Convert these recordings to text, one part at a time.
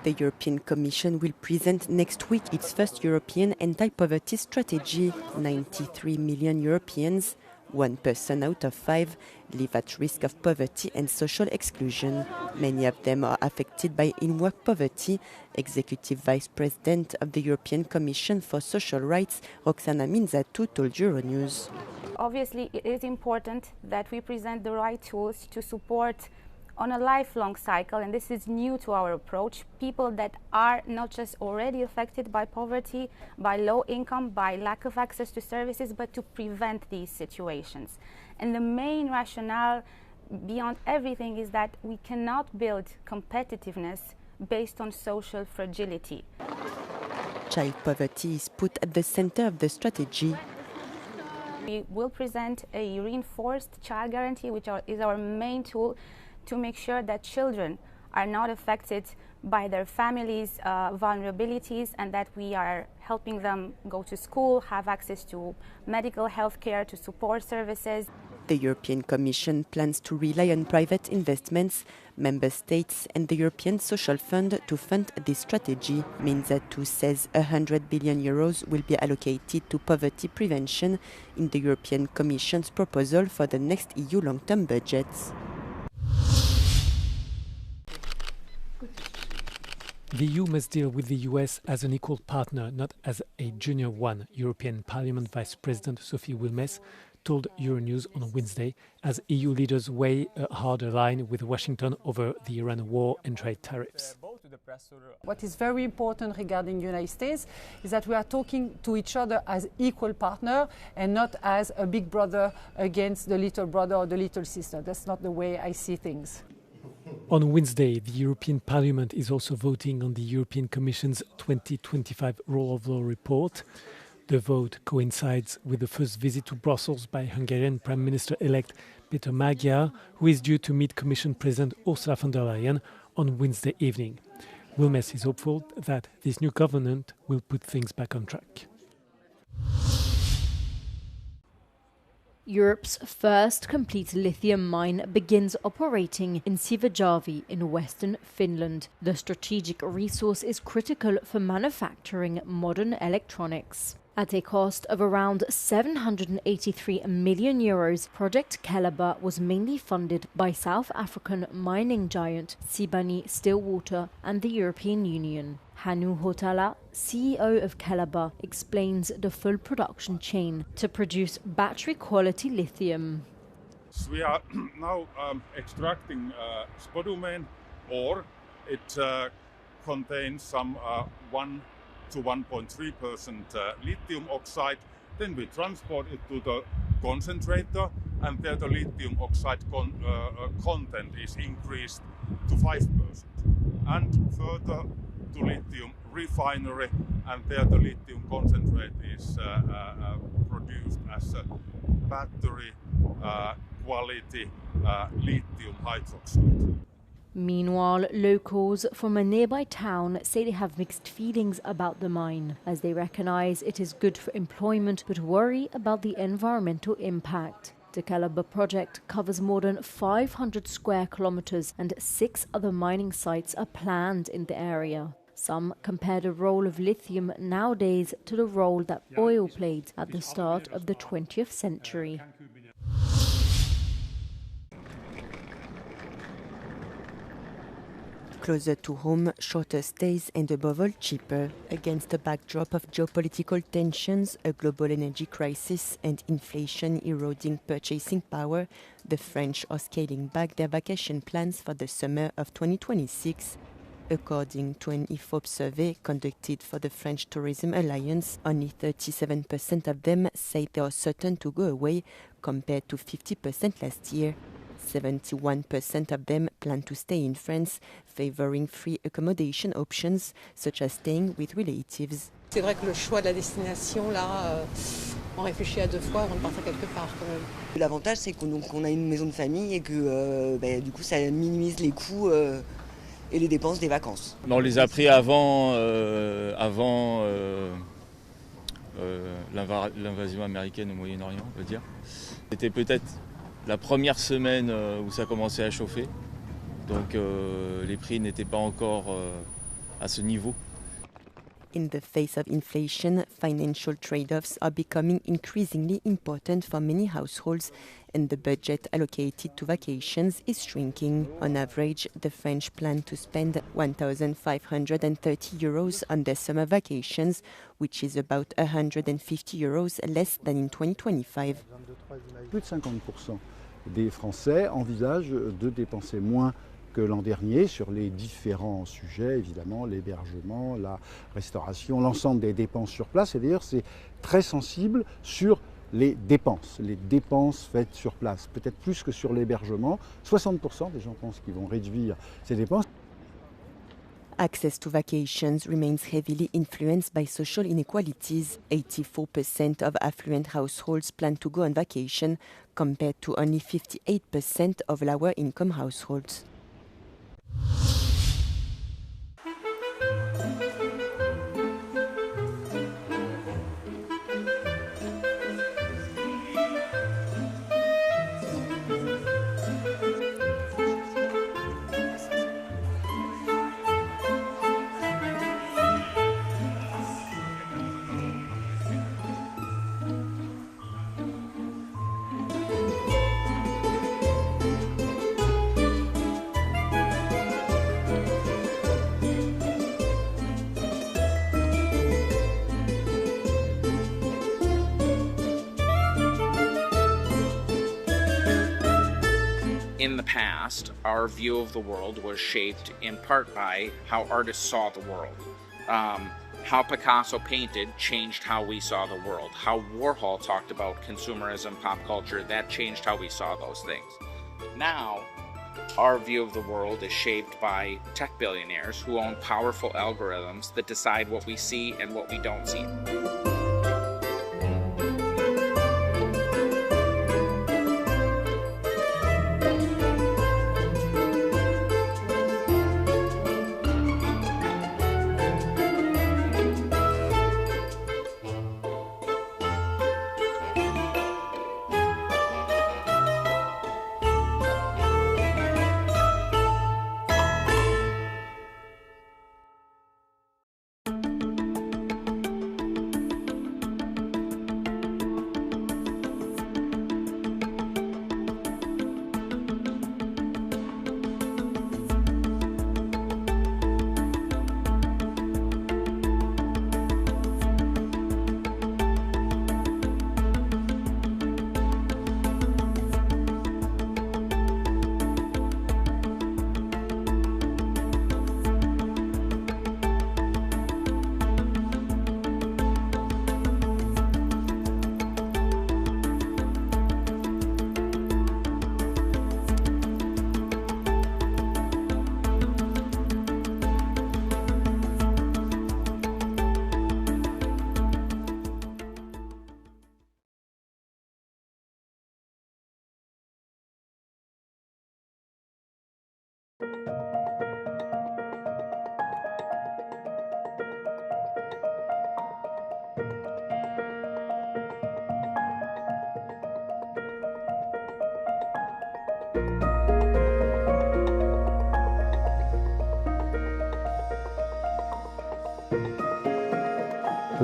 The European Commission will present next week its first European anti-poverty strategy. 93 million Europeans, 1% out of 5, live at risk of poverty and social exclusion. Many of them are affected by in-work poverty. Executive Vice President of the European Commission for Social Rights, Roxana Minzatu, told Euronews. Obviously, it is important that we present the right tools to support on a lifelong cycle, and this is new to our approach, people that are not just already affected by poverty, by low income, by lack of access to services, but to prevent these situations. And the main rationale beyond everything is that we cannot build competitiveness based on social fragility. Child poverty is put at the center of the strategy. We will present a reinforced child guarantee, which is our main tool to make sure that children are not affected by their families' vulnerabilities, and that we are helping them go to school, have access to medical health care, to support services. The European Commission plans to rely on private investments, member states and the European Social Fund to fund this strategy. Minzatu says 100 billion euros will be allocated to poverty prevention in the European Commission's proposal for the next EU long-term budgets. The EU must deal with the US as an equal partner, not as a junior one, European Parliament Vice President Sophie Wilmès told Euronews on Wednesday, as EU leaders weigh a harder line with Washington over the Iran war and trade tariffs. What is very important regarding the United States is that we are talking to each other as equal partner and not as a big brother against the little brother or the little sister. That's not the way I see things. On Wednesday, the European Parliament is also voting on the European Commission's 2025 Rule of Law report. The vote coincides with the first visit to Brussels by Hungarian Prime Minister-elect Peter Magyar, who is due to meet Commission President Ursula von der Leyen on Wednesday evening. Wilmès is hopeful that this new government will put things back on track. Europe's first complete lithium mine begins operating in Sivajärvi in western Finland. The strategic resource is critical for manufacturing modern electronics. At a cost of around 783 million euros, Project Keliber was mainly funded by South African mining giant Sibanye Stillwater and the European Union. Hannu Hautala, CEO of Keliber, explains the full production chain to produce battery-quality lithium. So we are now extracting spodumene ore. It contains some 1 to 1.3% lithium oxide. Then we transport it to the concentrator, and there the lithium oxide content is increased to 5%. And further to lithium refinery, and there the lithium concentrate is produced as a battery quality lithium hydroxide. Meanwhile, locals from a nearby town say they have mixed feelings about the mine, as they recognize it is good for employment but worry about the environmental impact. The Keliber project covers more than 500 square kilometers, and 6 other mining sites are planned in the area. Some compare the role of lithium nowadays to the role that oil played at the start of the 20th century. Closer to home, shorter stays and above all cheaper. Against the backdrop of geopolitical tensions, a global energy crisis and inflation eroding purchasing power, the French are scaling back their vacation plans for the summer of 2026. According to an IFOP survey conducted for the French Tourism Alliance, only 37% of them say they are certain to go away, compared to 50% last year. 71% of them plan to stay in France, favoring free accommodation options, such as staying with relatives. C'est vrai que le choix de la destination, là, on réfléchit à 2 fois avant de partir quelque part quand même. L'avantage, c'est qu'on a une maison de famille et que du coup, ça minimise les coûts et les dépenses des vacances. On les a pris avant l'invasion américaine au Moyen-Orient, on peut dire. C'était peut-être la première semaine où ça commençait à chauffer, donc les prix n'étaient pas encore à ce niveau. In the face of inflation, financial trade-offs are becoming increasingly important for many households, and the budget allocated to vacations is shrinking. On average, the French plan to spend €1,530 on their summer vacations, which is about €150 less than in 2025. Plus de 50% des Français envisagent de dépenser moins que l'an dernier sur les différents sujets, évidemment, l'hébergement, la restauration, l'ensemble des dépenses sur place. Et d'ailleurs, c'est très sensible sur les dépenses faites sur place, peut-être plus que sur l'hébergement. 60% des gens pensent qu'ils vont réduire ces dépenses. Access to vacations remains heavily influenced by social inequalities. 84% of affluent households plan to go on vacation, compared to only 58% of lower income households. In the past, our view of the world was shaped in part by how artists saw the world. How Picasso painted changed how we saw the world. How Warhol talked about consumerism, pop culture, that changed how we saw those things. Now, our view of the world is shaped by tech billionaires who own powerful algorithms that decide what we see and what we don't see.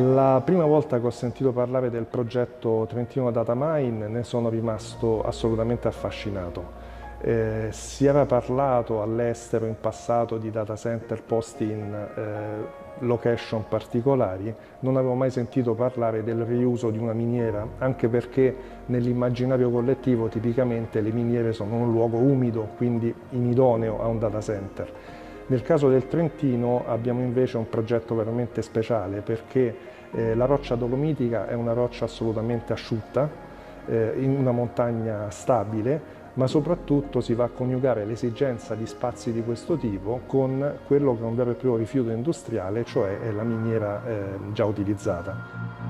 La prima volta che ho sentito parlare del progetto Trentino Data Mine ne sono rimasto assolutamente affascinato. Si era parlato all'estero in passato di data center posti in location particolari, non avevo mai sentito parlare del riuso di una miniera, anche perché nell'immaginario collettivo tipicamente le miniere sono un luogo umido, quindi inidoneo a un data center. Nel caso del Trentino abbiamo invece un progetto veramente speciale perché la roccia dolomitica è una roccia assolutamente asciutta, in una montagna stabile, ma soprattutto si va a coniugare l'esigenza di spazi di questo tipo con quello che è un vero e proprio rifiuto industriale, cioè la miniera già utilizzata.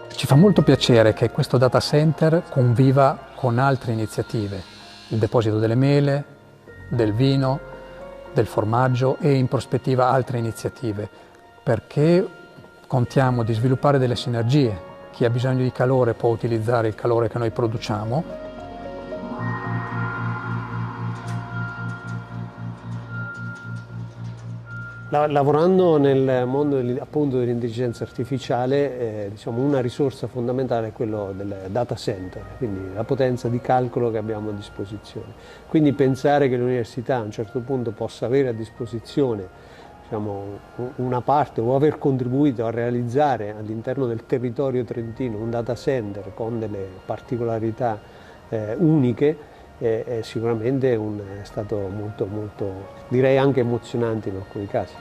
Ci fa molto piacere che questo data center conviva con altre iniziative, il deposito delle mele, del vino, del formaggio e in prospettiva altre iniziative, perché contiamo di sviluppare delle sinergie. Chi ha bisogno di calore può utilizzare il calore che noi produciamo. Lavorando nel mondo appunto dell'intelligenza artificiale, diciamo una risorsa fondamentale è quello del data center, quindi la potenza di calcolo che abbiamo a disposizione. Quindi pensare che l'università a un certo punto possa avere a disposizione, diciamo, una parte o aver contribuito a realizzare all'interno del territorio trentino un data center con delle particolarità uniche, è sicuramente è stato molto, direi anche emozionante in alcuni casi.